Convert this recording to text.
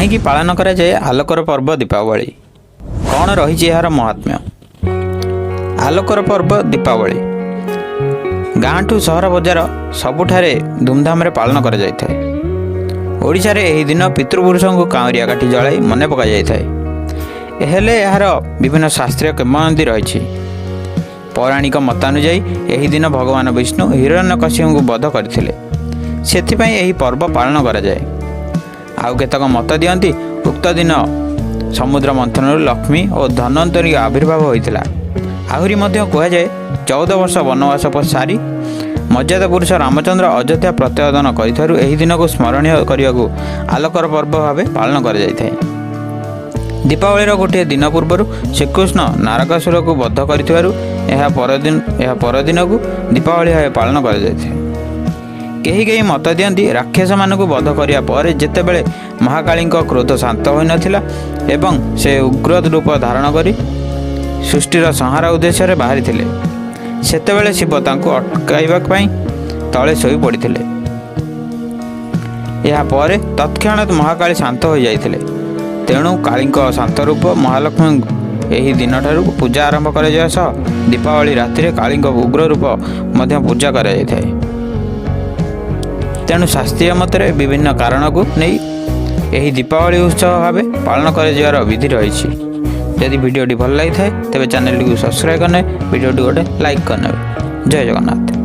कहीं पालन कराए आलोकर पर्व दीपावली कौन रही यार महात्म्य। आलोकर पर्व दीपावली गाँ ठू सहर बजार सबुठारे धूमधाम रे पालन करा जायଥାଏ। ओडिशा रे एही दिन पितृपुरुषों को कांवरिया काठी जलाई मने पका जायଥାଏ। हेले यार विभिन्न शास्त्रीय किंवदंती रही। पौराणिक मतानुजाई एही दिन भगवान विष्णु हिरण्यकश्यप को वध करथिले, सेथिपई एही पर्व पालन करा जाए। आउ केतक मत दियंती उक्त दिन समुद्र मंथन लक्ष्मी और धन्वंतरी आविर्भाव होता। आहरी मध्य कहुए 14 वर्ष वनवास पर सारी मर्यादा पुरुष रामचंद्र अयोध्या प्रत्यावर्तन करिथारु एही दिन को स्मरणीय करने को आलोकर पर्व भाव पालन कर जाए। दीपावली गोटे दिन पूर्व श्रीकृष्ण नारकासुर को वध कर परदिन को दीपावली भाव पालन कर जाए। कहीं मत दियंती राक्षस मानक वध करने पर जितेबले महाकाली क्रोध शांत हो नाथिला एवं से उग्र रूप धारण कर सृष्टिर संहार उद्देश्य बाहरी थिले, सेतेबेले शिव तांको अटकाइबाई तले शोई पड़ते। यापर तत्क्षणात महाकाली शांत हो जाइथिले। तेणु काली शांत रूप महालक्ष्मी एही दिन ठारू पूजा आरंभ कर दीपावली राति काली उग्र रूप मध्य पूजा कर। तेणु शास्त्रीय मतरे विभिन्न कारण को नहीं यही दीपावली उत्सव भाव पालन कर विधि रही। यदि वीडियोटी भल लगी था तेज चैनल को सब्सक्राइब करने, वीडियोटी गोटे लाइक करने। जय जगन्नाथ।